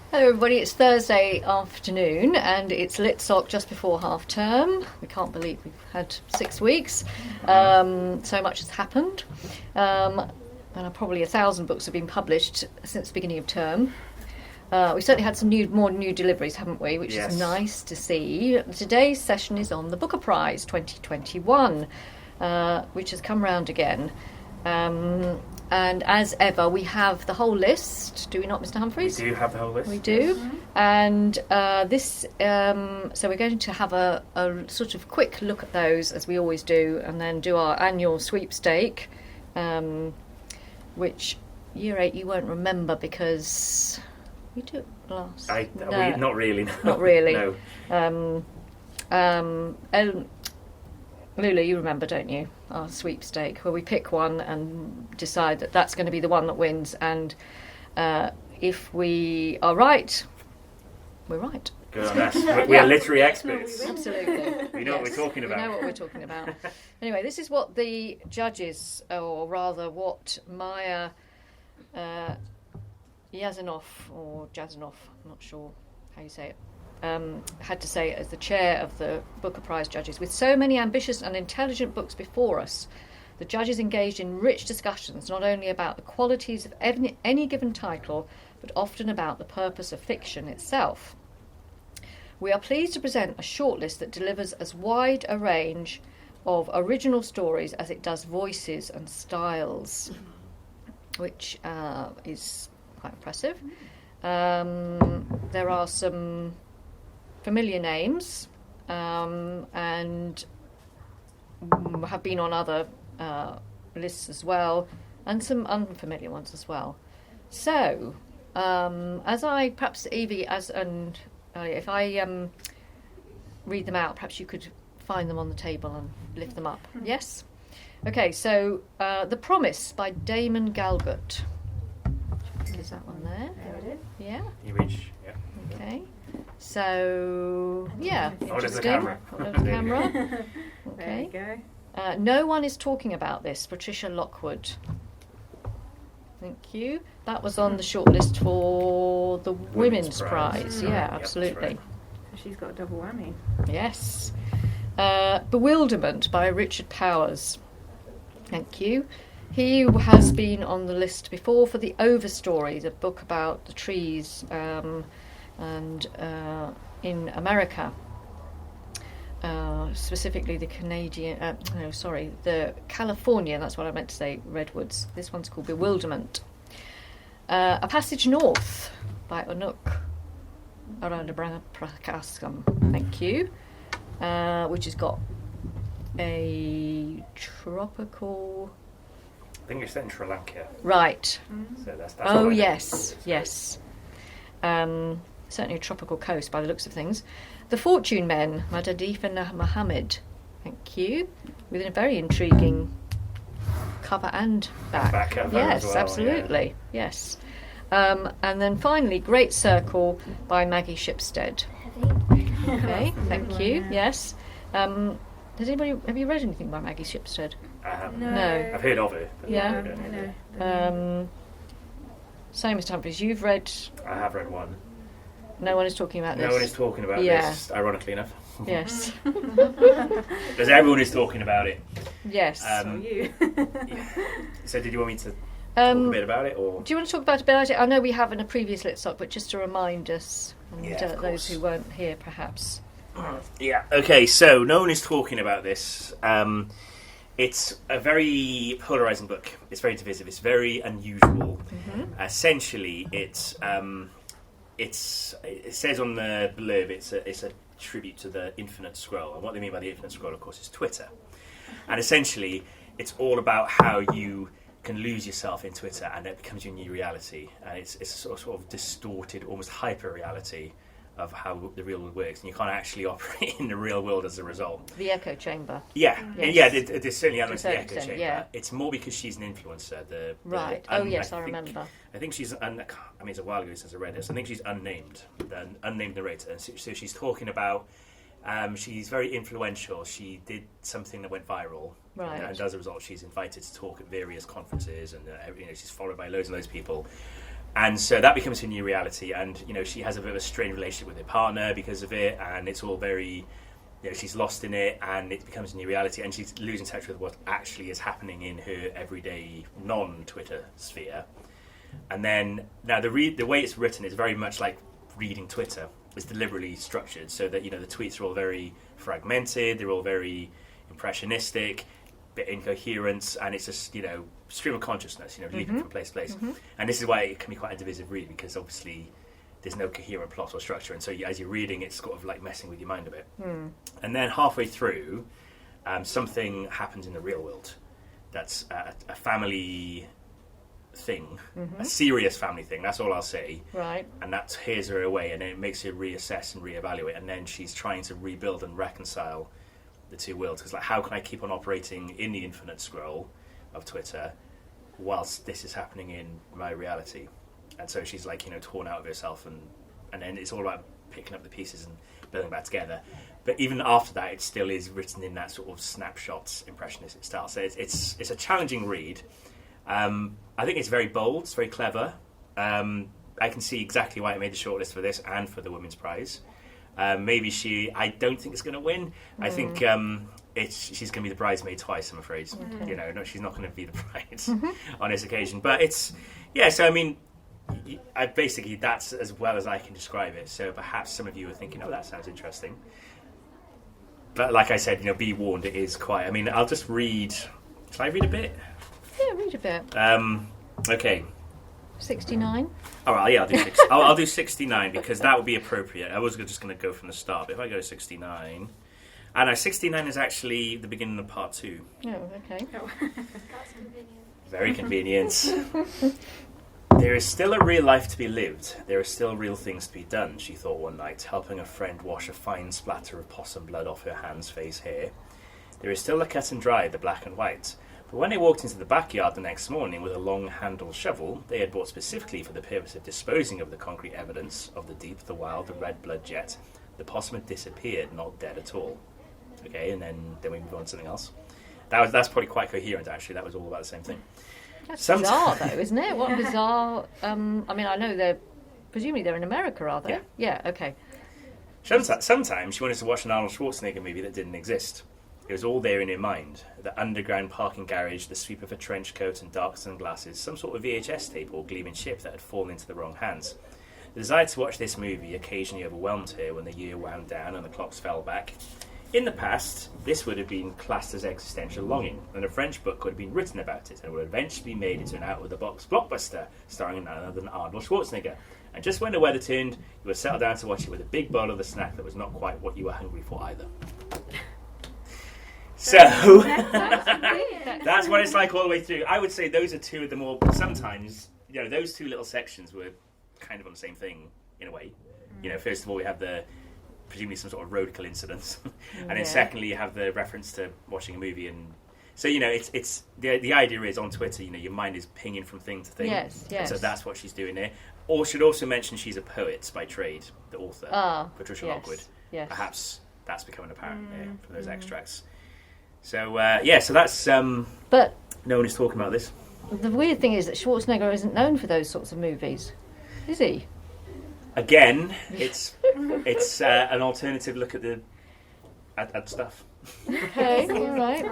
Hello everybody, it's Thursday afternoon and it's Litsoc just before half term. We can't believe we've had 6 weeks. So much has happened. And probably 1,000 books have been published since the beginning of term. We certainly had some more new deliveries, haven't we? Which is nice to see. Today's session is on the Booker Prize 2021, which has come round again. And as ever, we have the whole list. Do we not, Mr. Humphreys? We do have the whole list. We do. Mm-hmm. And so we're going to have a sort of quick look at those, as we always do, and then do our annual sweepstake, which Year 8 you won't remember because we do it last. Not really. No. Not really. No. Lula, you remember, don't you, our sweepstake, where we pick one and decide that that's going to be the one that wins, and if we are right, we're right. Good on us. We are literary experts. Absolutely. We know what we're talking about. We know what we're talking about. Anyway, this is what the judges, or rather what Maya Yazanov, or Jazanov, I'm not sure how you say it, had to say as the chair of the Booker Prize judges. With so many ambitious and intelligent books before us, the judges engaged in rich discussions not only about the qualities of any given title, but often about the purpose of fiction itself. We are pleased to present a shortlist that delivers as wide a range of original stories as it does voices and styles, which is quite impressive. There are some familiar names and have been on other lists as well, and some unfamiliar ones as well. So, as I perhaps Evie, if I read them out, perhaps you could find them on the table and lift them up. Yes. Okay. So, The Promise by Damon Galgut. Is that one there? There it is. Yeah. You reach. Yeah. Okay. So, yeah. Oh, there's the camera. There's the camera. There you go. No one is talking about this. Patricia Lockwood. Thank you. That was on the shortlist for the Women's Prize. Yeah, Yep, absolutely. right. So she's got a double whammy. Yes. Bewilderment by Richard Powers. Thank you. He has been on the list before for The Overstory, the book about the trees and in America. Specifically the the California, that's what I meant to say, redwoods. This one's called Bewilderment. A Passage North by Enoch, Arder. Thank you. Which has got a tropical... I think it's set in Sri Lanka. Right. So that's Oh, yes. Certainly a tropical coast by the looks of things. The Fortune Men, Madadif Mohammed. Thank you. With a very intriguing cover and back. Back cover yes, as well, absolutely. Yeah. Yes. And then finally, Great Circle by Maggie Shipstead. Okay, thank you. Yes. Have you read anything by Maggie Shipstead? I haven't. No. I've heard of it. But Yeah. No. So, Mr. Humphreys, you've read... I have read one. No one is talking about this. No one is talking about this, ironically enough. Yes. Because everyone is talking about it. Yes. So you. Yeah. So did you want me to talk a bit about it? Or? Do you want to talk about it? I know we have in a previous Litsoc, but just to remind us, and of those who weren't here perhaps. Yeah, okay, so no one is talking about this. It's a very polarising book. It's very divisive. It's very unusual. Mm-hmm. Essentially, it says on the blurb it's a tribute to the Infinite Scroll. And what they mean by the Infinite Scroll, of course, is Twitter. And essentially, it's all about how you can lose yourself in Twitter and it becomes your new reality. And it's a sort of distorted, almost hyper-reality of how the real world works, and you can't actually operate in the real world as a result. The echo chamber. Yeah, yes. there's certainly elements of the echo chamber. Yeah. It's more because she's an influencer. Right. I remember. I think she's, it's a while ago since I read this. I think she's unnamed, the unnamed narrator. And so she's talking about, she's very influential. She did something that went viral. Right. And as a result, she's invited to talk at various conferences, and she's followed by loads and loads of people. And so that becomes her new reality, and she has a bit of a strained relationship with her partner because of it, and it's all very, she's lost in it, and it becomes a new reality, and she's losing touch with what actually is happening in her everyday non-Twitter sphere. And then now the way it's written is very much like reading Twitter. It's deliberately structured so that the tweets are all very fragmented, they're all very impressionistic, bit incoherent, and it's just stream of consciousness, leaping from place to place. And this is why it can be quite a divisive read, because obviously there's no coherent plot or structure, and so as you're reading, it's sort of like messing with your mind a bit. And then halfway through, something happens in the real world that's a family thing, a serious family thing, that's all I'll say. Right. And that tears her away, and then it makes her reassess and reevaluate, and then she's trying to rebuild and reconcile the two worlds, because how can I keep on operating in the infinite scroll of Twitter whilst this is happening in my reality? And so she's torn out of herself, and then it's all about picking up the pieces and building back together. But even after that, it still is written in that sort of snapshots impressionistic style. So it's a challenging read. I think it's very bold, it's very clever. I can see exactly why it made the shortlist for this and for the Women's Prize. Maybe I don't think it's going to win. I think she's going to be the bridesmaid twice, I'm afraid. No, she's not going to be the bride on this occasion. But so I mean, basically that's as well as I can describe it. So perhaps some of you are thinking, oh, that sounds interesting. But like I said, be warned, it is quite... I mean, I'll just read... Shall I read a bit? Yeah, read a bit. Okay. 69? All right, yeah, I'll do 69 because that would be appropriate. I was just going to go from the start, but if I go 69... And 69 is actually the beginning of part 2. Oh, okay. Oh. That's convenient. Very convenient. There is still a real life to be lived. There are still real things to be done, she thought one night, helping a friend wash a fine splatter of possum blood off her hands, face, hair. There is still the cut and dry, the black and white. But when they walked into the backyard the next morning with a long-handled shovel they had bought specifically for the purpose of disposing of the concrete evidence of the deep, the wild, the red blood jet, the possum had disappeared, not dead at all. Okay, and then we move on to something else. That's probably quite coherent, actually. That was all about the same thing. That's bizarre, though, isn't it? What bizarre... I mean, I know presumably they're in America, are they? Yeah. Yeah, okay. Sometimes she wanted to watch an Arnold Schwarzenegger movie that didn't exist. It was all there in her mind. The underground parking garage, the sweep of a trench coat and dark sunglasses, some sort of VHS tape or gleaming chip that had fallen into the wrong hands. The desire to watch this movie occasionally overwhelmed her when the year wound down and the clocks fell back. In the past, this would have been classed as existential longing, and a French book would have been written about it and would eventually be made into an out-of-the-box blockbuster starring none other than Arnold Schwarzenegger. And just when the weather turned, you would settle down to watch it with a big bowl of the snack that was not quite what you were hungry for either. So, that's what it's like all the way through. I would say those are two of the more, sometimes, those two little sections were kind of on the same thing, in a way. First of all, we have presumably some sort of road incidents, and then secondly, you have the reference to watching a movie, and so it's the idea is on Twitter, your mind is pinging from thing to thing. Yes. And so that's what she's doing there. Or should also mention she's a poet by trade, the author, Patricia Lockwood. Yes. Perhaps that's becoming apparent from those extracts. So so that's. But no one is talking about this. The weird thing is that Schwarzenegger isn't known for those sorts of movies, is he? Again, it's an alternative look at stuff. Okay, all right.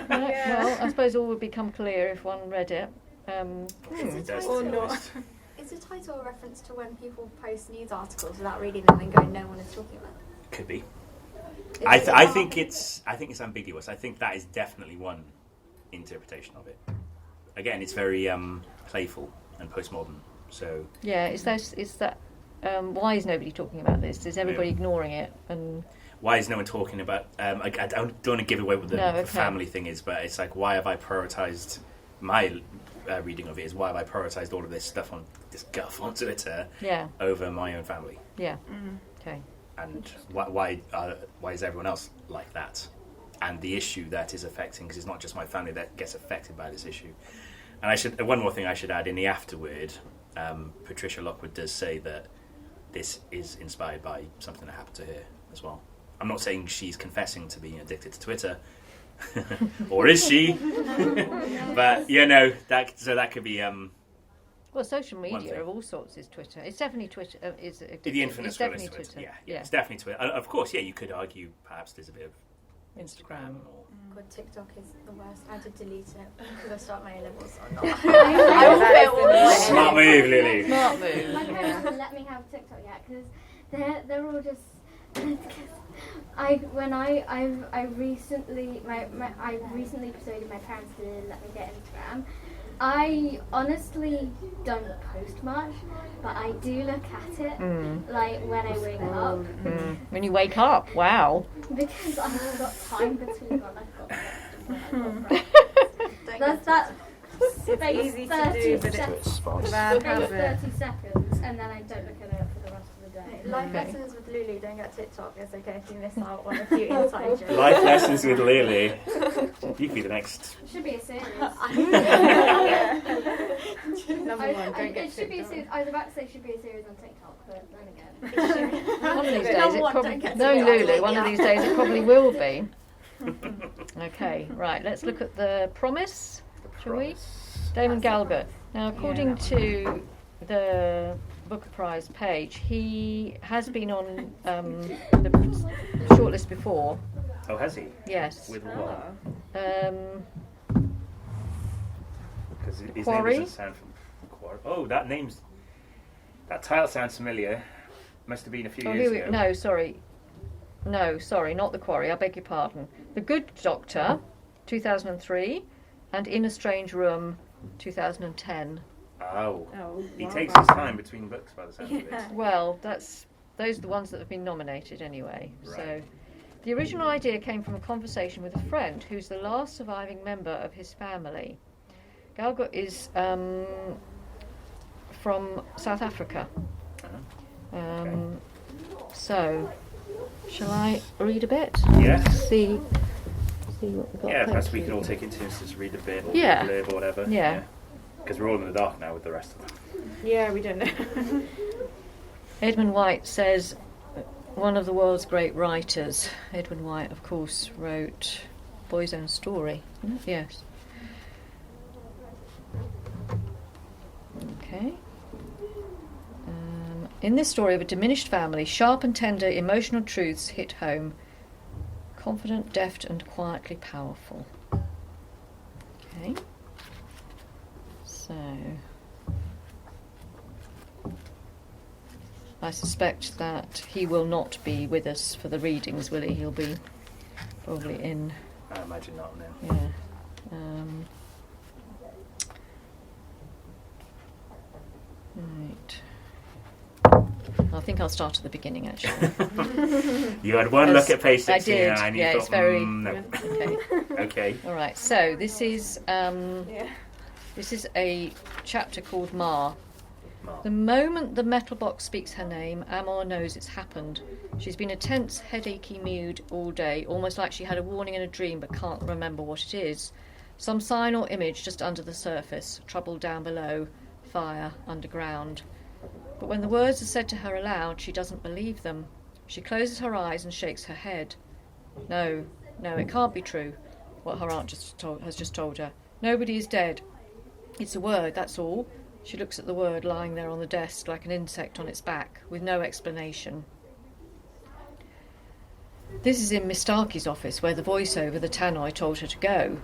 Well, I suppose all would become clear if one read it. Or not. Is the title a reference to when people post news articles without reading them and going, no one is talking about it? Could be. I think it's ambiguous. I think that is definitely one interpretation of it. Again, it's very playful and postmodern. So yeah, is that why is nobody talking about this? Is everybody ignoring it? And why is no one talking about? I don't want to give away what the family thing is, but it's like, why have I prioritised my reading of it? Is why have I prioritised all of this stuff on this guff on Twitter over my own family? Yeah. Okay. And why is everyone else like that? And the issue that is affecting, because it's not just my family that gets affected by this issue. And one more thing I should add, in the afterword, Patricia Lockwood does say that this is inspired by something that happened to her as well. I'm not saying she's confessing to being addicted to Twitter, or is she? But that could be Well, social One media thing. of all sorts is Twitter. It's definitely Twitter. The infinite it's scroll definitely is Twitter. Twitter. Yeah, it's definitely Twitter. Of course, yeah, you could argue perhaps there's a bit of Instagram or... God, TikTok is the worst. I had to delete it because I start my A-levels or not. Smart move, Lily. Smart move. My parents wouldn't let me have TikTok yet because they're all just. I recently persuaded my parents to let me get Instagram. I honestly don't post much, but I do look at it like when I wake up. When you wake up, wow. Because I've got time between when I've got That's that space easy to 30 do, but seconds. bad Space habit. 30 seconds, and then I don't look at it for the rest of the day. Life Okay. lessons with Lulu. Don't get TikTok. It's okay if you miss out on a few inside jokes. Life lessons with Lily. You could be the next. It should be a series. Number one, don't It get should be a TikTok. series. I was about to say it should be a series on TikTok, but then again. One of these days, Number it one, probably don't get no, TikTok. Lulu. One of these days, it probably will be. Okay, right. Let's look at the promise. Shall we? Damon Galgut. Now, according to the Booker Prize page, he has been on the shortlist before. Oh, has he? Yes. With what? Because his Quarry? name doesn't sound from Quarry. Oh, that title sounds familiar. Must have been a few years ago. No, sorry. No, sorry, not The Quarry. I beg your pardon. The Good Doctor, 2003, and In a Strange Room, 2010. Oh. Oh, He wow. takes his time between books by the sound of it. Well, those are the ones that have been nominated anyway. Right. So, the original idea came from a conversation with a friend who's the last surviving member of his family. Galgut is from South Africa. Okay. So, shall I read a bit? Yeah. See what we've got. Yeah, perhaps Thank we you. can all take it to just read a bit or Yeah. a blurb or whatever. Yeah. Because we're all in the dark now with the rest of them. Yeah, we don't know. Edmund White says, one of the world's great writers. Edmund White, of course, wrote Boy's Own Story. Yes. Okay. In this story of a diminished family, sharp and tender emotional truths hit home. Confident, deft, and quietly powerful. Okay. So, I suspect that he will not be with us for the readings, will he? He'll be probably in. I imagine not now. Yeah. Right. I think I'll start at the beginning, actually. You had one look at page I 69 did. and you Yeah, thought, it's very. no. Okay. Okay. All right. So this is Yeah. this is a chapter called Ma. Mark. The moment the metal box speaks her name, Amor knows it's happened. She's been a tense, headachy mood all day, almost like she had a warning in a dream but can't remember what it is. Some sign or image just under the surface, trouble down below, fire underground. But when the words are said to her aloud, she doesn't believe them. She closes her eyes and shakes her head. No, it can't be true, what her aunt has just told her. Nobody is dead. It's a word, that's all. She looks at the word lying there on the desk like an insect on its back, with no explanation. This is in Miss Starkey's office, where the voiceover, the tannoy, told her to go.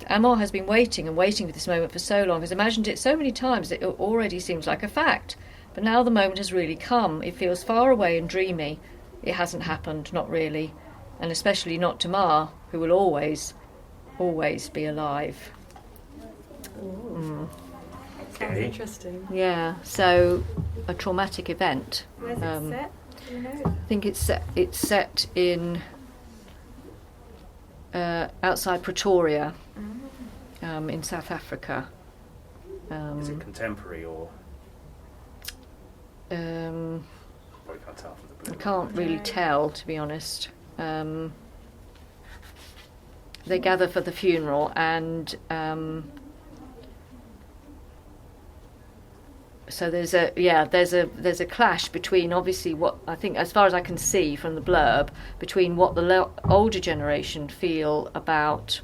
Amor has been waiting and waiting for this moment for so long, has imagined it so many times that it already seems like a fact. But now the moment has really come. It feels far away and dreamy. It hasn't happened, not really. And especially not to Ma, who will always be alive. Sounds Okay. interesting. Yeah, so a traumatic event. Where's it set? Do you know? I think it's set in outside Pretoria, in South Africa. Is it contemporary or Um, probably can't tell from the I blue? can't really tell, to be honest. They gather for the funeral, and so there's a clash between, obviously, what I think, as far as I can see from the blurb, between what the older generation feel about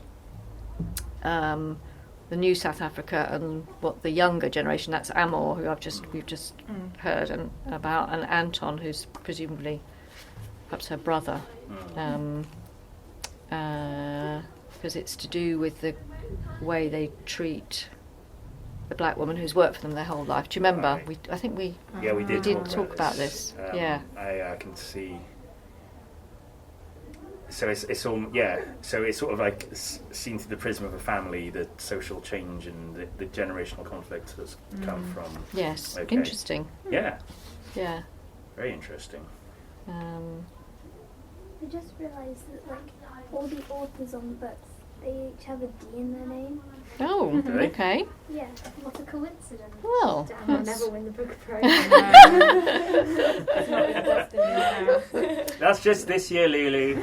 the new South Africa and what the younger generation, that's Amor, who we've just heard about, and Anton, who's presumably perhaps her brother, because it's to do with the way they treat the black woman who's worked for them their whole life. Do you remember? Right. I think we did talk about this. Yeah. I can see. So it's all So it's sort of like seen through the prism of a family, the social change and the generational conflict that's come from. Yes. Okay. Interesting. Yeah. Yeah. Very interesting. I just realised that like all the authors on the books, they each have a D in their name. Oh. Do they? Okay. Yeah, what a coincidence. Well. Damn, I'll never win the book prize. It's not been destiny now. That's just this year, Lulu.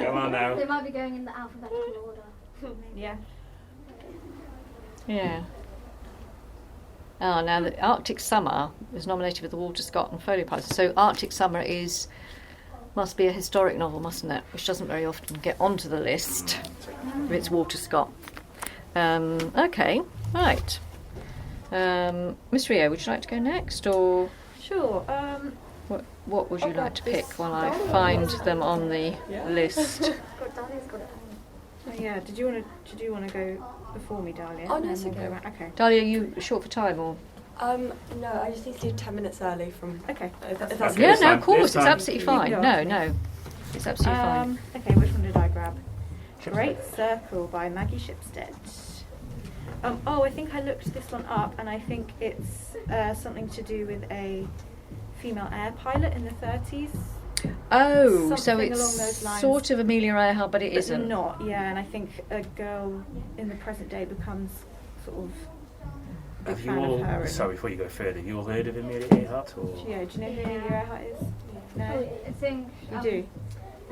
Come on now. They might be going in the alphabetical order. Yeah. Yeah. Oh, now the Arctic Summer was nominated for the Walter Scott and Folio Prize. So Arctic Summer must be a historic novel, mustn't it? Which doesn't very often get onto the list. If it's Walter Scott. Okay, right. Miss Rio, would you like to go next, or Sure. what would you I've like got to pick this while I Dahlia find one. them on the list? God, Dahlia's got it. Yeah. Did you want to go before me, Dahlia? Oh, no, And then it's we'll okay. go around. Okay. Dahlia, are you short for time, or? No, I just need to leave 10 minutes early from. Okay. If that's Okay. okay. Yeah, It's no, fine. of course, It's it's fine. absolutely You can fine. go No, after me. no, it's absolutely fine. Okay, which one did I grab? Great Circle by Maggie Shipstead. I think I looked this one up, and I think it's something to do with a female air pilot in the 30s. Oh, so something it's along those lines. sort of Amelia Earhart, but it But isn't. not, yeah, and I think a girl in the present day becomes sort of a Have big you fan all? of her. Sorry, before you go further, have you all heard of Amelia Earhart? Or? Yeah, do you know who Amelia Earhart is? No? I think You do?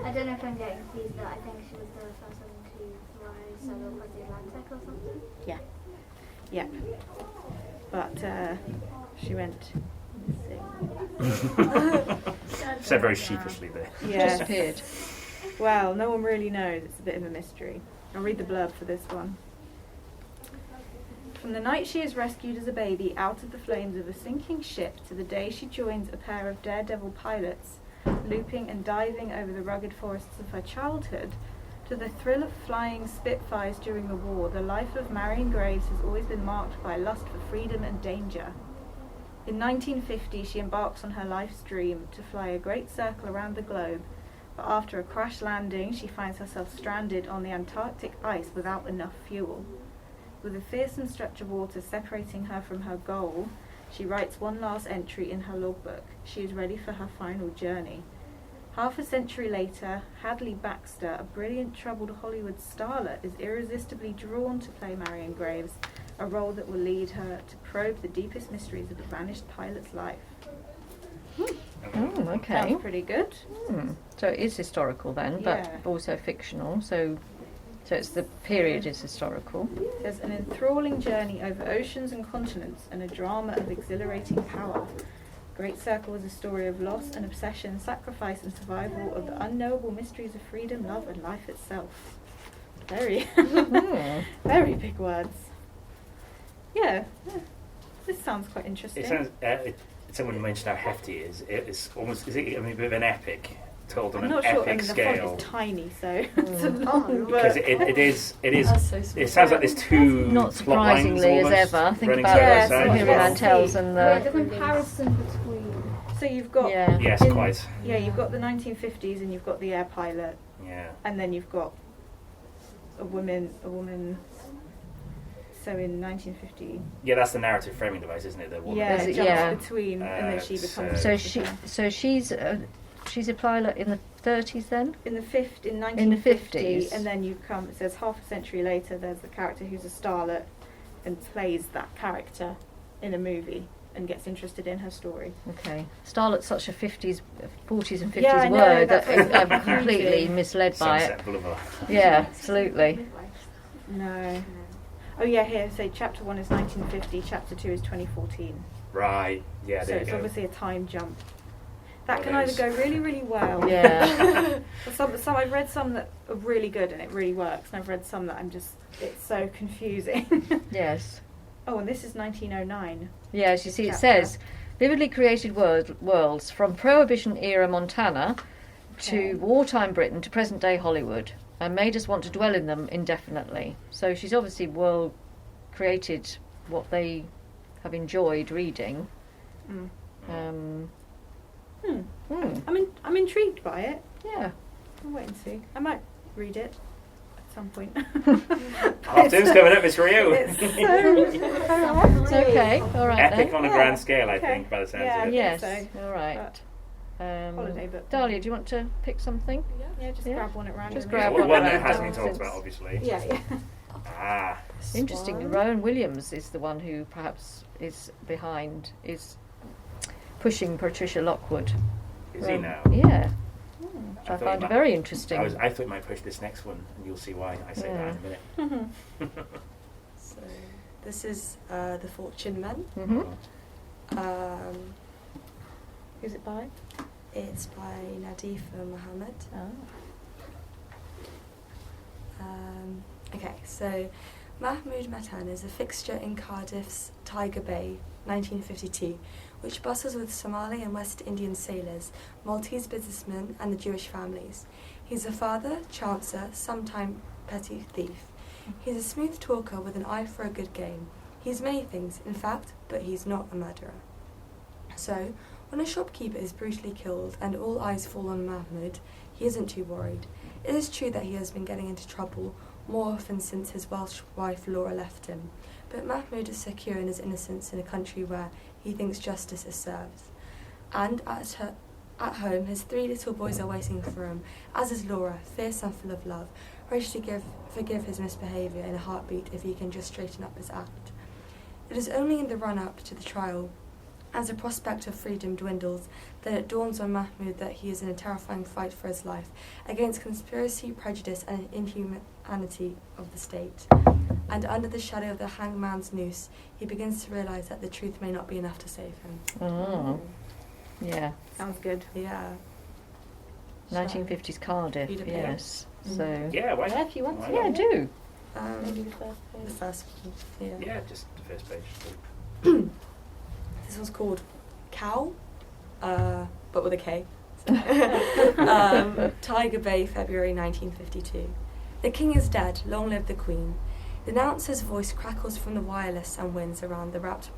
I don't know if I'm getting confused, but I think she was the first woman to fly solo across the Atlantic or something. Yeah. But she went missing. Said very sheepishly there. Yes. Disappeared. Well, no one really knows. It's a bit of a mystery. I'll read the blurb for this one. From the night she is rescued as a baby out of the flames of a sinking ship to the day she joins a pair of daredevil pilots, looping and diving over the rugged forests of her childhood, to the thrill of flying Spitfires during the war, the life of Marion Graves has always been marked by lust for freedom and danger. In 1950, she embarks on her life's dream to fly a great circle around the globe, but after a crash landing, she finds herself stranded on the Antarctic ice without enough fuel. With a fearsome stretch of water separating her from her goal, she writes one last entry in her logbook. She is ready for her final journey. Half a century later, Hadley Baxter, a brilliant troubled Hollywood starlet, is irresistibly drawn to play Marion Graves, a role that will lead her to probe the deepest mysteries of a vanished pilot's life. Oh, okay. Sounds pretty good. So it is historical then, but Yeah. also fictional. So it's the period is historical. There's an enthralling journey over oceans and continents and a drama of exhilarating power. Great Circle is a story of loss and obsession, sacrifice and survival of the unknowable mysteries of freedom, love and life itself. Very, very big words. Yeah, this sounds quite interesting. It sounds. Someone mentioned how hefty it is. It's almost. Is it? I mean, a bit of an epic, told on I'm an not sure, epic the scale. font is tiny, so it's a long Because book. it is. That's so small. It sounds like there's two Not plot lines surprisingly, as almost ever. Think running about side by Yes, side. Hilary yes. Mantel's and The the comparison between So you've got yeah. Yes, In- quite. yeah, you've got the 1950s and you've got the air pilot, Yeah. and then you've got a woman. So in 1950, Yeah, that's the narrative framing device, isn't it? The woman. yeah, Is it it- jumps yeah. between, and then she So- becomes. So she's a pilot in the 30s then. in 1950, In the 50s. and then you come. It says half a century later. There's the character who's a starlet, and plays that character in a movie, and gets interested in her story. Okay. Starlet's such a 40s and 50s Yeah, I know, word that's that what's I'm confusing. completely misled by it. Sunset Boulevard. Yeah, absolutely. No. Oh yeah, here. So chapter 1 is 1950. Chapter 2 is 2014. Right. Yeah. So There it's you go. obviously a time jump. That can either go really, really well. Yeah. Some I've read some that are really good and it really works, and I've read some that it's so confusing. Yes. Oh, and this is 1909. Yes, you see, it Chapter. says vividly created worlds from Prohibition era Montana to wartime Britain to present day Hollywood, and made us want to dwell in them indefinitely. So she's obviously created what they have enjoyed reading. I'm intrigued by it. Yeah. I'll wait and see. I might read it at some point. Half-term's coming up, it's for you. It's so It's okay. All right. Epic then. on a Yeah, grand scale, I okay. think, by the sounds Yeah. of it. Yes. so. All right. But holiday book. Dahlia, do you want to pick something? yeah, just Yeah. grab one at random. Just grab One one that at hasn't random been talked since- about, obviously. Yeah. Ah, Interestingly, Rowan Williams is the one who perhaps is pushing Patricia Lockwood. is he now? Yeah. I I thought find he it very interesting. I thought you might push this next one, and you'll see why I say that in a minute. So this is The Fortune Men. Mhm. Who's it by? It's by Nadifa Mohammed. Okay, so Mahmoud Matan is a fixture in Cardiff's Tiger Bay, 1952, which bustles with Somali and West Indian sailors, Maltese businessmen, and the Jewish families. He's a father, chancer, sometime petty thief. He's a smooth talker with an eye for a good game. He's many things, in fact, but he's not a murderer. So, when a shopkeeper is brutally killed and all eyes fall on Mahmoud, he isn't too worried. It is true that he has been getting into trouble more often since his Welsh wife Laura left him, but Mahmoud is secure in his innocence in a country where he thinks justice is served. And at home, his 3 little boys are waiting for him, as is Laura, fierce and full of love, ready to forgive his misbehaviour in a heartbeat if he can just straighten up his act. It is only in the run-up to the trial, as the prospect of freedom dwindles, that it dawns on Mahmoud that he is in a terrifying fight for his life against conspiracy, prejudice and inhumanity of the state. And under the shadow of the hangman's noose, he begins to realise that the truth may not be enough to save him. Oh. Yeah. Sounds good. Yeah. 1950s Cardiff. Read a bit. Yes. So. Yeah, why Yeah, not? if you want Why to. Yeah, do. Maybe the first The page. first one. Yeah. Yeah, just the first page. This one's called Cow, but with a K. Tiger Bay, February 1952. The king is dead, long live the queen. The announcer's voice crackles from the wireless and winds around the rapt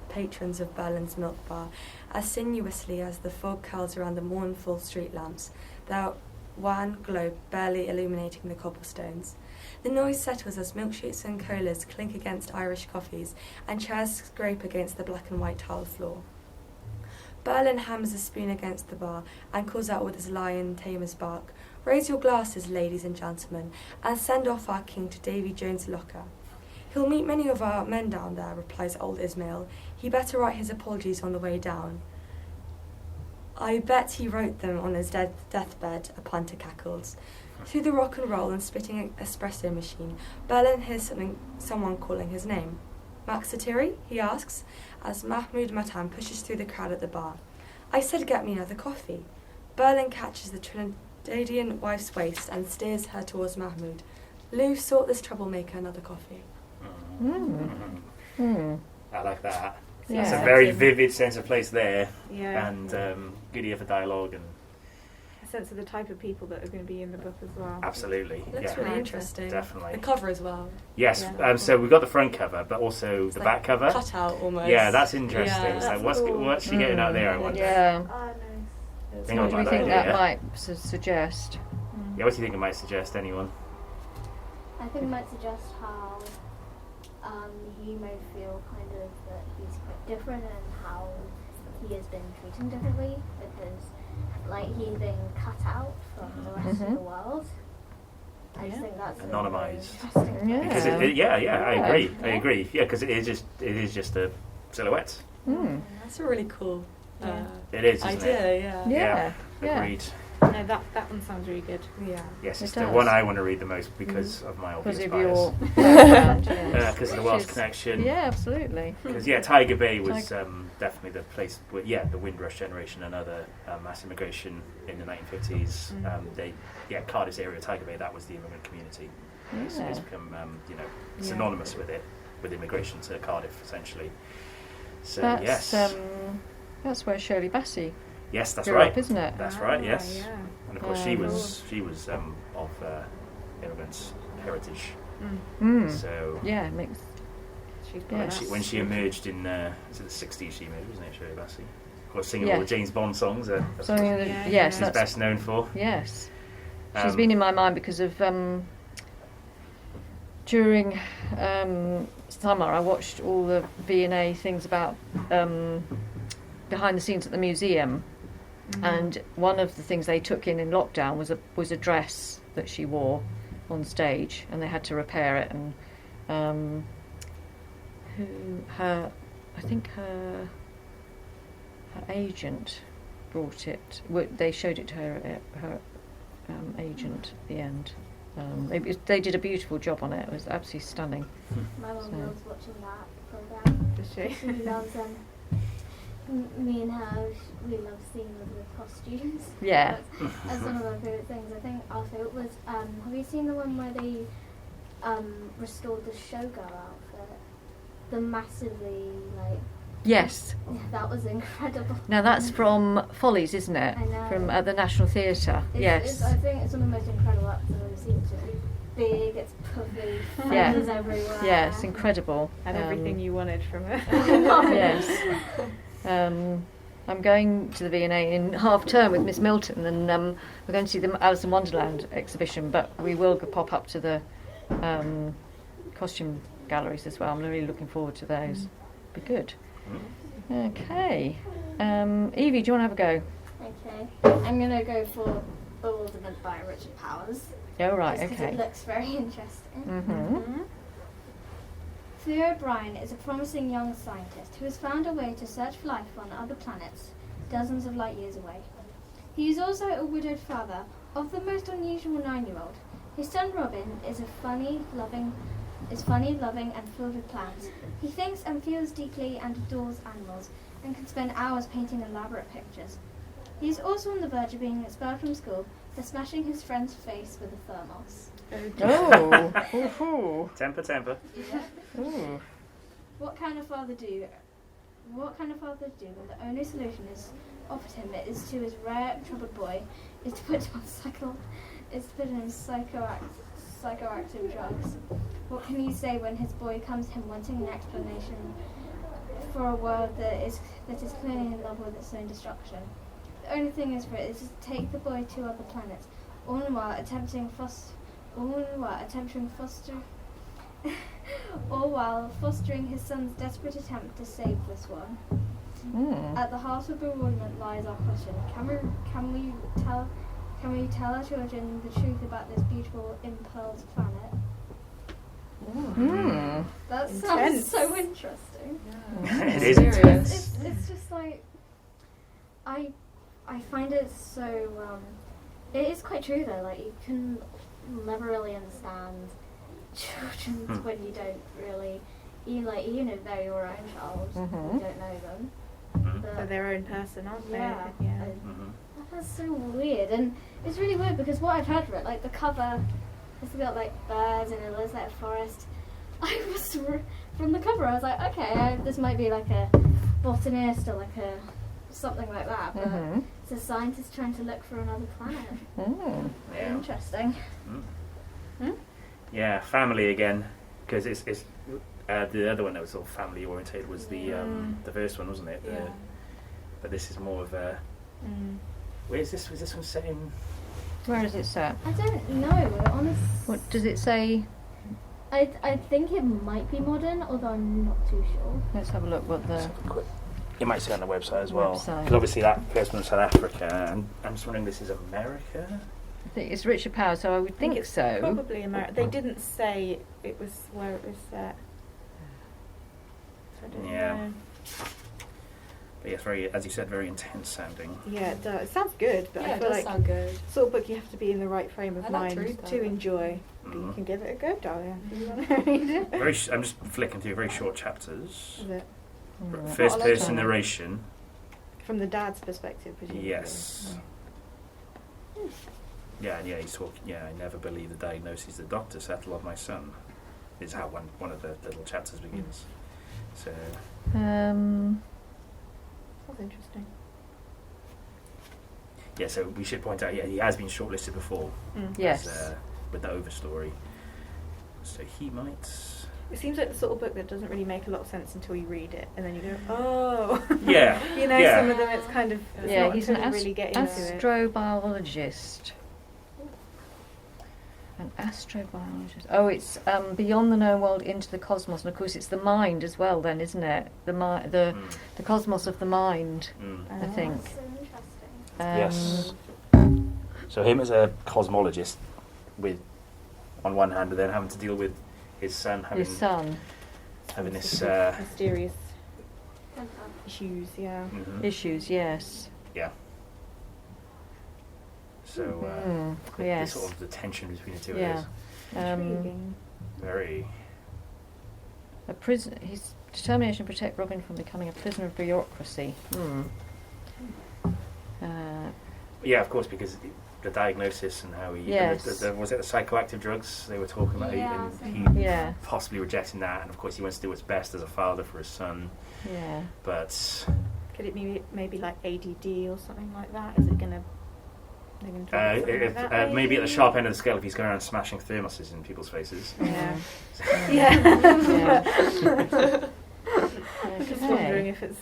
patrons of Berlin's milk bar as sinuously as the fog curls around the mournful street lamps, their wan globe barely illuminating the cobblestones. The noise settles as milkshakes and colas clink against Irish coffees and chairs scrape against the black and white tiled floor. Berlin hammers a spoon against the bar and calls out with his lion tamer's bark, "Raise your glasses, ladies and gentlemen, and send off our king to Davy Jones' locker." "He'll meet many of our men down there," replies old Ismail. "He better write his apologies on the way down." "I bet he wrote them on his deathbed," a punter cackles. Through the rock and roll and spitting espresso machine, Berlin hears someone calling his name. "Max Satiri?" he asks, as Mahmoud Matan pushes through the crowd at the bar. "I said get me another coffee." Berlin catches the Trinidadian wife's waist and steers her towards Mahmoud. "Lou, sort this troublemaker another coffee." I like that. Yeah. It's a very vivid sense of place there, Yeah. and good ear for dialogue, and A sense of the type of people that are going to be in the book as well. absolutely, Looks yeah, really interesting. definitely. The cover as well. Yes, Yeah. so we've got the front cover, but also It's the like back cover. Cut out almost. Yeah, that's interesting. Yeah. So That's cool. what's she getting out there? I wonder. Yeah. Oh, nice. It's Hang What on, do like we think that, that yeah. might suggest? Yeah, what do you think it might suggest? Anyone? I think it might suggest how he may feel kind of that he's quite different and how he has been treated differently because, like, he's been cut out from the rest of the world. I just think that's a very Anonymised. interesting. Yeah. Because I Yeah. agree. Yeah, because it is just a silhouette. Mm. That's a really cool Yeah. It is, isn't idea. it? Yeah. Yeah. Yeah. Agreed. No, that one sounds really good. Yeah. Yes, It it's the does. one I want to read the most because of my obvious Because of bias. your background, yes. Because of the Welsh Which is- connection. Yeah, absolutely. Because Tiger Bay was definitely the place where the Windrush generation and other mass immigration in the 1950s. Cardiff's area, Tiger Bay, that was the immigrant community. It's become synonymous with it, with immigration to Cardiff essentially. So That's where Shirley Bassey yes, that's grew right. up, isn't it? That's right. Yes, Yeah. and of course she was of immigrants' heritage. Mm. So Yeah, it makes She's Yeah. when she emerged in is it the 60s, she emerged, wasn't it, Shirley Bassey? Of course, singing Yeah. all the James Bond songs. That's so. what Yes, she's that's best known for. yes. She's Um, been in my mind because of during summer. I watched all the V&A things about behind the scenes at the museum, and one of the things they took in lockdown was a dress that she wore on stage, and they had to repair it. And her agent brought it. They showed it to her agent at the end. They did a beautiful job on it. It was absolutely stunning. My mum So- loves watching that program. Does she? She loves me and her. We love seeing the costumes. Yeah. That's one of my favourite things. I think our favourite was. Have you seen the one where they restored the showgirl outfit? The massively Yes. that was incredible. Now that's from Follies, isn't it? I know. From the National Theatre. Yes. I think it's one of the most incredible episodes I've seen. It's really big. It's puffy. Yeah. Feathers everywhere. Yeah, it's incredible. And everything you wanted from it. Yes. I'm going to the V&A in half term with Miss Milton, and we're going to see the Alice in Wonderland exhibition, but we will pop up to the costume galleries as well. I'm really looking forward to those. Be good. Okay. Evie, do you want to have a go? Okay. I'm gonna go for Bewilderment by Richard Powers. Oh, right, Just 'cause okay. it looks very interesting. Mm-hmm. Theo O'Brien is a promising young scientist who has found a way to search for life on other planets, dozens of light years away. He is also a widowed father of the most unusual 9-year-old. His son Robin is funny, loving, and filled with plans. He thinks and feels deeply and adores animals, and can spend hours painting elaborate pictures. He is also on the verge of being expelled from school for smashing his friend's face with a thermos. Oh. Ooh. Temper. Ooh. What can a father do when the only solution is offered him is to his rare troubled boy is to put him on psychoactive drugs? What can he say when his boy comes to him wanting an explanation for a world that is clearly in love with its own destruction? The only thing is for it is to take the boy to other planets, all while fostering his son's desperate attempt to save this one. Mm. At the heart of Bewilderment lies our question: Can we tell our children the truth about this beautiful impearled planet? Mm. That Intense. sounds so interesting. It is intense. It's just like I find it so. It is quite true though. Like you can never really understand children when you don't really. Even if they're your own child, you don't know them. They're their own person, aren't they? Yeah. Mm-hmm. That's so weird, and it's really weird because what I've heard for it, like the cover, it's got like birds and it looks like a forest. From the cover, I was like, okay, this might be like a botanist or like a something like that, but it's a scientist trying to look for another planet. Mm. Yeah. Interesting. Yeah, family again, because it's the other one that was sort of family orientated was the first one, wasn't it? Yeah. But this is more of a. Where is this? Was this one set in? Where is it set? I don't know, honestly. What does it say? I think it might be modern, although I'm not too sure. Let's have a look what the... You might see it on the website as well. Website. Because obviously that first one was South Africa, and I'm just wondering, this is America? I think it's Richard Powers, so I would think it's so. Probably America. They didn't say it was where it was set. So I don't Yeah. know. But yes, very, as you said, very intense sounding. Yeah, it does. It sounds good, but Yeah, I it feel does like sound good. sort of book you have to be in the right frame of I like to mind read that. to enjoy. But you Mhm. can give it a go, Dahlia. If you want to read it. I'm just flicking through very short chapters. Is it Right. First Not a lot of person time. narration. from the dad's perspective, presumably? Yes. Yeah, and he's talking. Yeah, I never believed the diagnosis the doctor settled on my son. Is how one of the little chapters begins. So Um, That's interesting. yeah, so we should point out, he has been shortlisted before. yes. as, with the overstory. So he might. It seems like the sort of book that doesn't really make a lot of sense until you read it, and then you go, oh. Yeah. You know, Yeah. some of them it's kind of it's Yeah, not he's until an you really get into it. astrobiologist. An astrobiologist. Oh, it's beyond the known world into the cosmos, and of course it's the mind as well. Then, isn't it? The cosmos of the mind. I think. That's so interesting. Yes. So him as a cosmologist, with on one hand, but then having to deal with his son having His son. having this. Sort of mysterious And, issues, yeah. Mhm. Issues, yes. Yeah. So the yes. sort of the tension between the two Yeah. of Intriguing. those. Very. His determination to protect Robin from becoming a prisoner of bureaucracy. Yeah, of course, because the diagnosis and how he Yes. was it the psychoactive drugs they were talking about, Yeah, and he Yeah. possibly rejecting that, and of course he wants to do what's best as a father for his son, Yeah. but Could it be maybe like ADD or something like that? Is it going to... They're going to talk about something like that, maybe at the sharp end of the scale if he's going around smashing thermoses in people's faces. Yeah. Yeah. Just Okay. wondering if it's...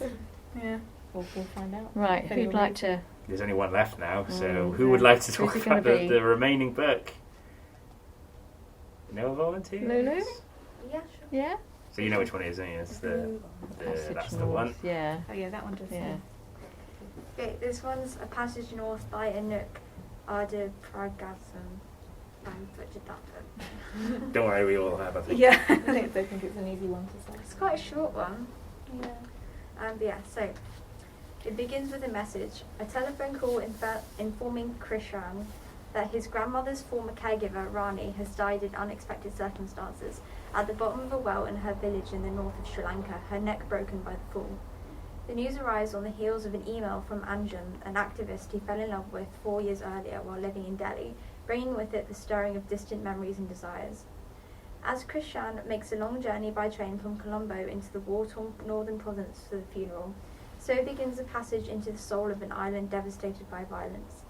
Yeah. We'll find out. Right, If who'd anyone like reads to... There's only one left now, so Mm, who would like to Who's talk it gonna about be? the remaining book? No volunteers? Lulu? yeah, sure. Yeah? So you know which one it is, don't you? It's Passage that's the North, one. Yeah. Oh yeah, that one does. Yeah. Okay, this one's A Passage North by Enoch, Arder, Pragasm. I butchered that bit. Don't worry, we all have, I think. Yeah, I think it's an easy one to say. It's quite a short one. Yeah. But yeah, so it begins with a message. A telephone call informing Krishan that his grandmother's former caregiver, Rani, has died in unexpected circumstances at the bottom of a well in her village in the north of Sri Lanka, her neck broken by the fall. The news arrives on the heels of an email from Anjan, an activist he fell in love with 4 years earlier while living in Delhi, bringing with it the stirring of distant memories and desires. As Krishan makes a long journey by train from Colombo into the war-torn northern province for the funeral, so begins a passage into the soul of an island devastated by violence.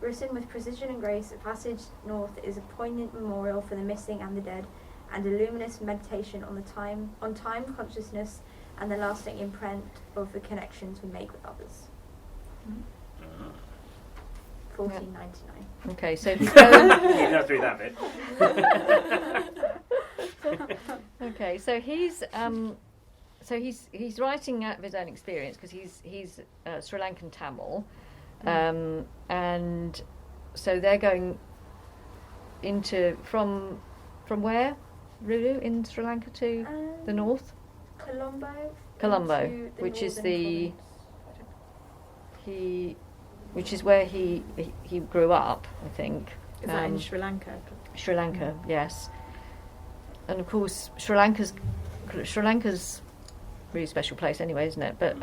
Written with precision and grace, A Passage North is a poignant memorial for the missing and the dead, and a luminous meditation on time, consciousness, and the lasting imprint of the connections we make with others. $14.99. Okay, so he's going... You have to read that bit. Okay, so he's writing out of his own experience because he's Sri Lankan Tamil, and so they're going into from where, Rulu, in Sri Lanka to the north, Colombo, into the which is northern the which is where he grew up, I think. Is that in Sri Lanka? Sri Lanka, yes. And of course, Sri Lanka's a really special place anyway, isn't it? But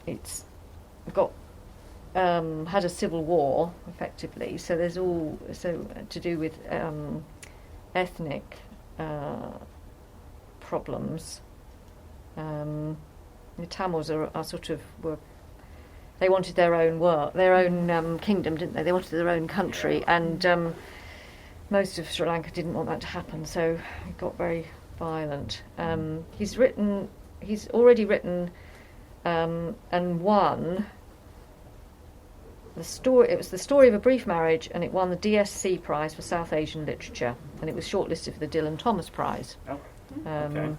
it's got had a civil war effectively, so there's all to do with ethnic problems. The Tamils are sort of they wanted their own kingdom, didn't they? They wanted their own country, and most of Sri Lanka didn't want that to happen, so it got very violent. He's already written and won the story. It was The Story of a Brief Marriage, and it won the DSC Prize for South Asian Literature, and it was shortlisted for the Dylan Thomas Prize. Oh, okay.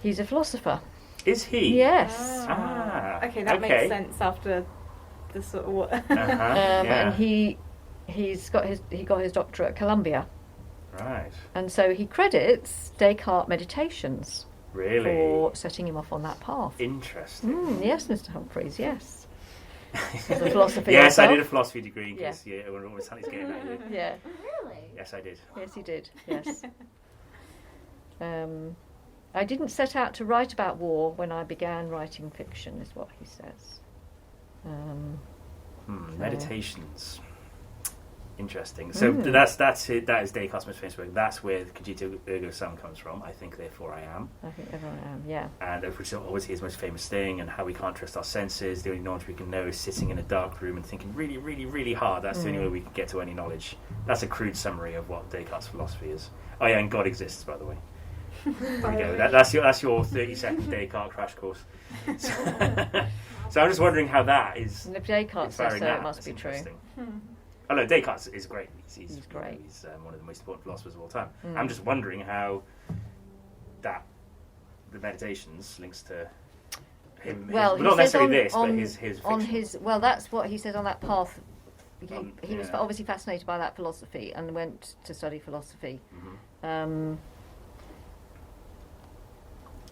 He's a philosopher. Is he? Yes. Ah, Okay, that makes sense after the sort of what. And he got his doctorate at Columbia. Right. And so he credits Descartes' meditations Really? for setting him off on that path. Interesting. Yes, Mr. Humphreys, yes. As a philosophy Yes, yourself? I did a philosophy degree in case everyone always thought he's getting at you. Yeah. Really? Yes, I did. Yes, he did. Yes. I didn't set out to write about war when I began writing fiction, is what he says. Meditations. Interesting. So that's it. That is Descartes' most famous work. That's where Cogito ergo sum comes from. I think, therefore I am. I think everyone am, yeah. And which is obviously his most famous thing, and how we can't trust our senses. The only knowledge we can know is sitting in a dark room and thinking really, really, really hard. That's the only way we can get to any knowledge. That's a crude summary of what Descartes' philosophy is. Oh yeah, and God exists, by the way. There we go. That's your 30-second Descartes crash course. So I'm just wondering how that is. And if Descartes says so, that. it must That's be true. interesting. Oh no, Descartes is great. He's great. He's one of the most important philosophers of all time. I'm just wondering how the meditations links to him. Well, not necessarily this, but his on fiction. his. Well, that's what he says on that path. He was yeah. obviously fascinated by that philosophy and went to study philosophy.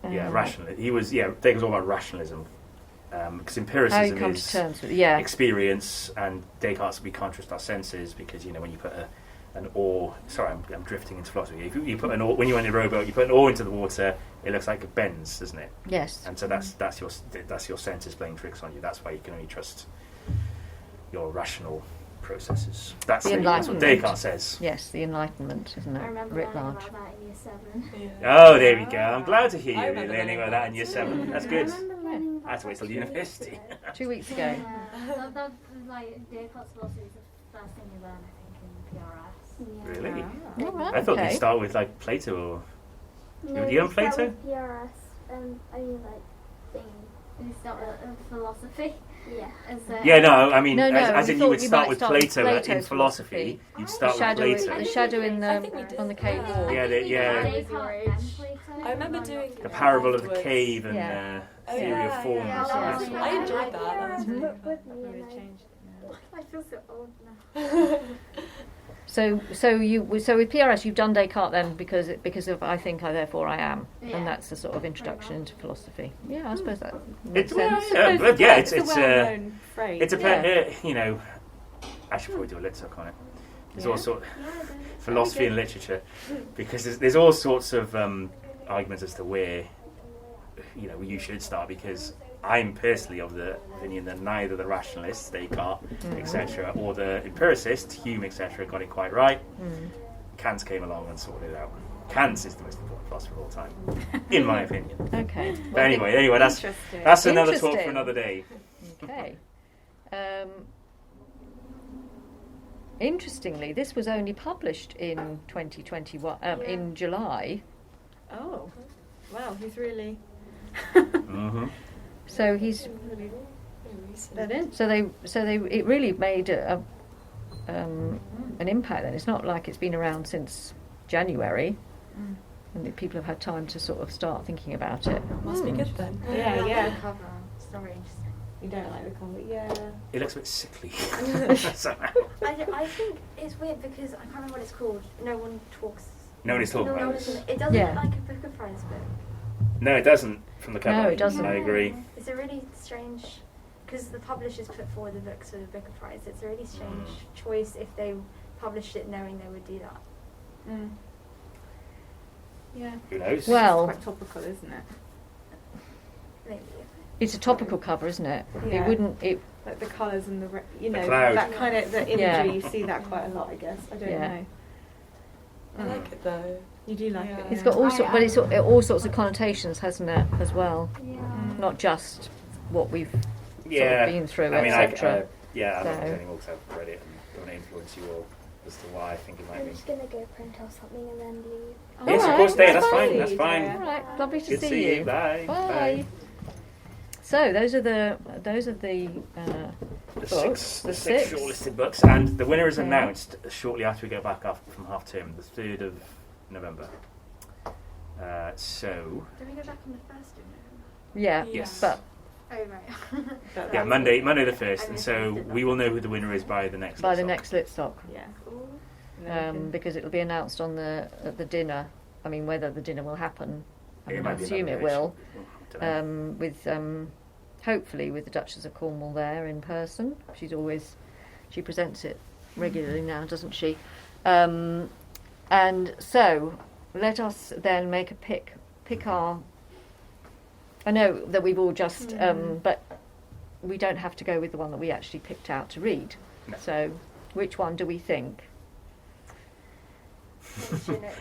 Rational. He was. Descartes was all about rationalism. Because empiricism come is to terms with it, experience, and Descartes, we can't trust our senses because when you put an oar. Sorry, I'm drifting into philosophy. If you put an oar, when you're in a rowboat, you put an oar into the water, it looks like it bends, doesn't it? Yes. And so that's your senses playing tricks on you. That's why you can only trust your rational processes. That's what Descartes says. Yes, the Enlightenment, isn't it? I remember Writ learning large. about that in year 7. Oh, there we go. I'm glad to hear I you remember learning about that in year 7. That's I good. remember learning I had to wait till university. 2 weeks ago. Yeah, that like Descartes' philosophy is the first thing you learn, I think, in PRS. Really? All right, I thought okay. they'd start with like Plato or. No, you on start Plato? with PRS, I mean like thing. You start with philosophy. Yeah. Yeah, no, I mean, No, as we in thought you would you start might with start with Plato in Plato's philosophy. You'd start with Plato. The shadow in I think we the did. on the cave wall. Yeah, I remember doing The parable of the afterwards. cave and Yeah. theory of forms. yeah. That's I enjoyed that. That was really I feel so old now. So with PRS you've done Descartes then because of I think I therefore I am, and that's the sort of introduction into philosophy. Yeah, I suppose that makes sense. It's a well-known phrase. it's a I should probably do a Litsoc on it. There's all sorts philosophy and literature, because there's all sorts of arguments as to where you should start, because I'm personally of the opinion that neither the rationalists, Descartes, etc., or the empiricists, Hume, etc., got it quite right. Kant came along and sorted it out. Kant is the most important philosopher of all time, in my opinion. Okay. But anyway, that's another talk for another day. Okay. Interestingly, this was only published in 2021, in July. Oh, wow, he's really... So he's That in. so they it really made an impact. Then it's not like it's been around since January, and that people have had time to sort of start thinking about it. Must be good then. Yeah. Cover. Sorry. You don't like the cover? Yeah. It looks a bit sickly. Somehow. I think it's weird because I can't remember what it's called. No one talks. Nobody's talking No about one this. It doesn't Yeah. look like a Book of Friends book. No, it doesn't. From the cover. No, it doesn't. I agree. It's a really strange, because the publishers put forward the books for the Book of Friends. It's a really strange choice if they published it knowing they would do that. Yeah. Who knows? Well, It's quite topical, isn't it? Maybe. it's a topical cover, isn't it? Yeah. It wouldn't. It Like the colours and the cloud. that kind of the imagery. Yeah. You see that quite a lot, I guess. I don't know. I like it though. You do like Yeah. it. it's got all sorts, but it's all sorts of connotations, hasn't it? As well, Yeah. not just what we've Yeah. sort of been through, I mean, etc. I'm not So- saying because I've read it and don't want to influence you all as to why I think it might I'm be. just gonna go print off something and then leave. Yes, of Alright, course, stay. that's That's fine. fine. That's fine. Yeah. All right, lovely to Good to see you. Bye. Bye. So those are the The books, six six. shortlisted books, and the winner is Yeah. announced shortly after we go back off from half term, the 3rd of November. So Do we go back on the 1st of November? Yeah, Yes. but Oh, right. yeah, Monday the 1st, I and so missed it. we will know who the winner is by the next. by the Litsoc. next Litsoc, Yeah. Cool. And then we can- because it'll be announced on at the dinner. I mean, whether the dinner will happen I mean, I might be assume another it will. variation. With hopefully with the Duchess of Cornwall there in person. She presents it regularly now, doesn't she? And so let us then make a pick our. I know that we've all just, but we don't have to go with the one that we actually picked out to read. No. So, which one do we think? Fortunate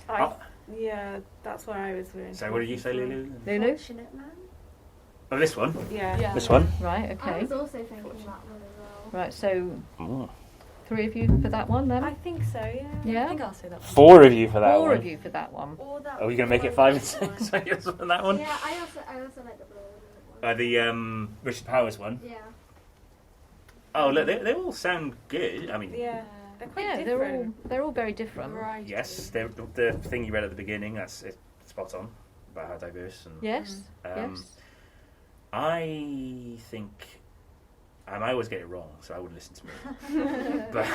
Man. Yeah, that's where I was really. So what did you say, Lulu? Lulu? Fortunate Man. Oh, this one? Yeah. This one? Right, I okay. was also thinking that one as well. Right, so Oh. 3 of you for that one then? I think so, yeah. I Yeah? think I'll say that one. 4 of you for that 4 one. of you for that one. Or that Are we going to make it 5 and 6 for that one? Yeah, I also like the Bewilderment one. The Richard Powers one. Yeah. Oh, look, they all sound good. I mean, Yeah. They're quite Yeah, different. they're all very different. Variety. yes, the thing you read at the beginning, that's spot on about how diverse. And, Yes, Um, yes. I think I might always get it wrong, so I wouldn't listen to me. But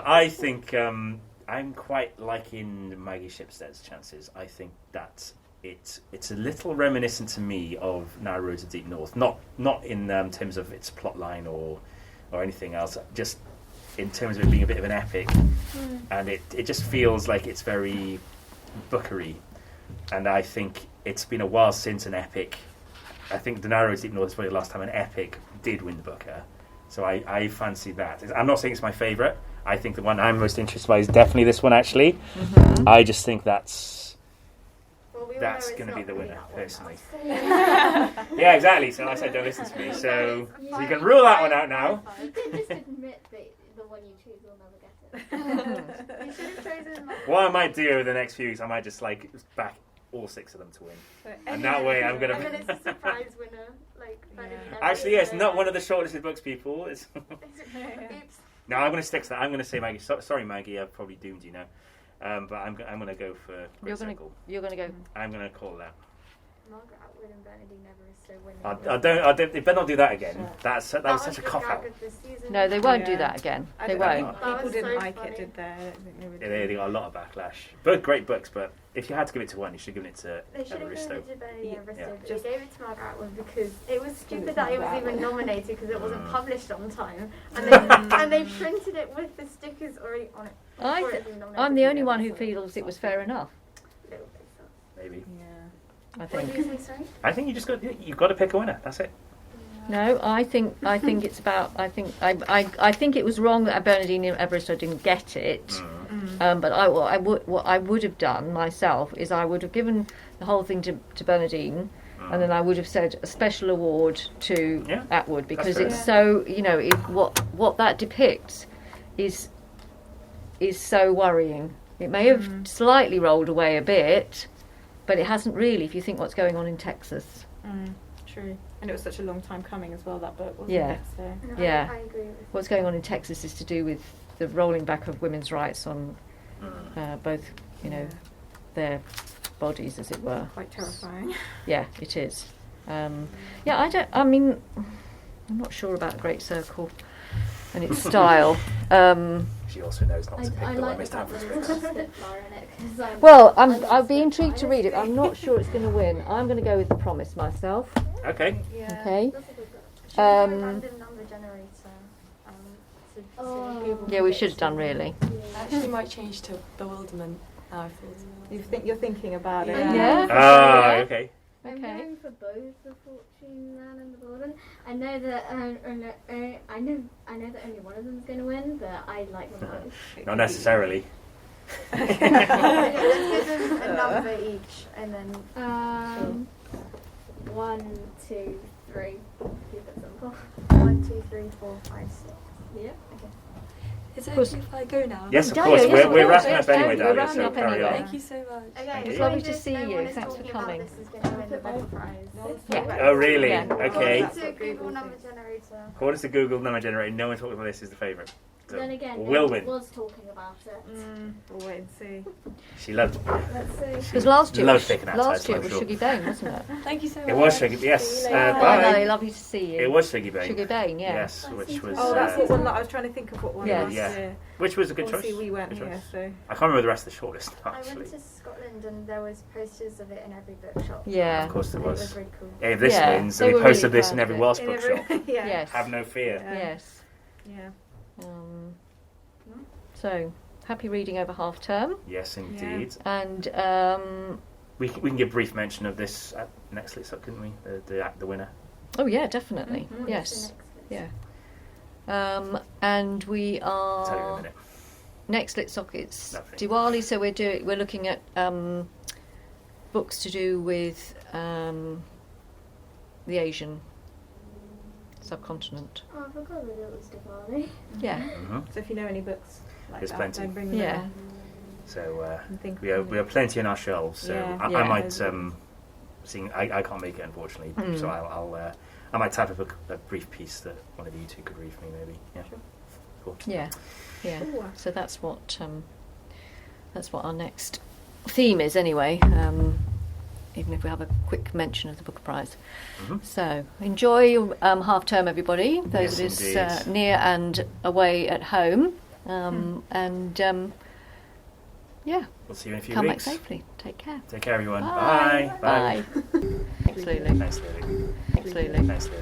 I think I'm quite liking Maggie Shipstead's chances. I think that it's a little reminiscent to me of Narrow Roads of Deep North, not in terms of its plot line or anything else, just in terms of it being a bit of an epic, and it just feels like it's very bookery, and I think it's been a while since an epic. I think The Narrow Roads of Deep North is probably the last time an epic did win the Booker, so I fancy that. I'm not saying it's my favourite. I think the one I'm most interested by is definitely this one, actually. Mm-hmm. I just think that's Well, we all that's know it's going to be not the gonna winner, that one personally. Yeah. Yeah, exactly. So I said don't listen to me. So you can rule that one out now. You could just admit that the one you choose will never get it. You should have chosen my What I might do over the next few weeks, I might just back all 6 of them to win. And that way I'm going And then it's to... a surprise winner. Like, Actually, yes, not one of the shortlisted books, people. It's... Oops. No, I'm going to stick to that. I'm going to say Maggie. Sorry, Maggie, I've probably doomed you now. But I'm going to go for Great Circle. You're gonna go. I'm going to call that. Margaret Atwood and Bernadine never is so winning. I don't. They better not do that again. That was such a cop out. No, they won't do Yeah. that again. I They don't think won't. That People was didn't so like funny. it, did they? I don't think they would. Yeah, they got a lot of backlash. Both great books, but if you had to give it to one, you should have given it to They should have given Aristo. it to Bernadine and Yeah. Bristow, but they gave it to Margaret Atwood because it was stupid that it was even nominated because it wasn't published on time, and they printed it with the stickers already on it. before it was even nominated I'm the for only one who so feels it was fair enough. little bit so. Maybe. Yeah. I What think. do you say, sorry? I think you've got to pick a winner. That's it. No, I think it's about. I think it was wrong that Bernadine Evaristo didn't get it. But what I would have done myself is I would have given the whole thing to Bernadine, and then I would have said a special award to Yeah, Atwood because fair. it's so what that depicts is so worrying. It may have slightly rolled away a bit, but it hasn't really. If you think what's going on in Texas. True. And it was such a long time coming as well, that book, wasn't Yeah. it? So. No, Yeah. I agree with What's going on in Texas is to do with the rolling back of women's rights on both, their bodies, as it were. Quite terrifying. Yeah, it is. I'm not sure about Great Circle and its style. She also knows not to pick I the one like Miss the fact Danvers that picks. it's got Spitfire in it. 'Cause I'm- Well, I love I'd be intrigued to Spitfire. read it. I'm not sure it's going to win. I'm going to go with The Promise myself. Okay. Yeah. Okay. That's a good book. Should we do a Um, random number generator? To Oh. Google Yeah, we picks should have done and- really. I actually might change to Bewilderment now I thought. You're thinking about it. Yeah. Ah, okay. I'm Okay. going for both the Fortune Man and the Bewilderment. I know that I know that only one of them is going to win, but I like them both. Not necessarily. Okay, let's give them a number each, and then 1, 2, 3. Keep it simple. 1, 2, 3, 4, 5, 6. Yeah. Is it course. okay if I go now? Yes, of Dahlia, course. yes, of We're course, wrapping yes, up anyway, we're Dahlia, wrapping so up carry anyway. on. Thank you so much. Okay, It's so lovely to just see no you. one is Thanks for talking about coming. This is going to win the Booker Prize. Yeah. Oh, really? Yeah. Okay. According to Google number generator. According to Google number generator, no one talking about this is the favourite. Then again, Will Enoch win. was talking about it. We'll wait and see. She loved it. Let's see. Because last year, Loved picking that last title, year I'm it was sure. Shuggy Bane, wasn't it? Thank you so much. It was Shuggy. Yes. See you later. Bye. Hello, lovely to see you. It was Shuggy Bane. Shuggy Bane, yeah. Yes, which was Oh, that's what one that I was trying to think of what one Yes. last Yeah. year. which was a good choice. Obviously, we weren't Good here, choice. so. I can't remember the rest of the shortlist I actually. went to Scotland and there was posters of it in every bookshop. Yeah. Of course there It was. was really cool. If this Yeah, wins, they then we were really posted this proud in of every it. Welsh In bookshop. yeah. Yes. Have no fear. Yeah. Yes. Yeah. So, happy reading over half term. Yes, indeed. And We can give brief mention of this at next Litsoc, couldn't we? The winner. oh yeah, definitely. Mhm. Yes. The Yeah. next And we I'll tell you in a are minute. next Litsoc. It's Lovely. Diwali, so we're looking at books to do with the Asian subcontinent. Oh, I forgot that it was Diwali. Yeah. Mhm. So if you know any books like There's that, plenty. then bring them Yeah. along So and think we have plenty on our shelves. So Yeah. I Yeah. might seeing I can't make it unfortunately. Mm. So I might type up a brief piece that one of you two could read for me maybe. Yeah. Sure. Cool. Yeah. Yeah. Ooh. So that's what our next theme is anyway. Even if we have a quick mention of the Booker Prize. Mhm. So enjoy your half term, everybody. Those Yes, of us indeed. near and away at home. And yeah, We'll see you in a few come back weeks. safely. Take care. Take care, everyone. Bye. Bye. Bye. Thanks, Lulu. Thanks, Lily. Thanks, Lulu. Thanks, Lily.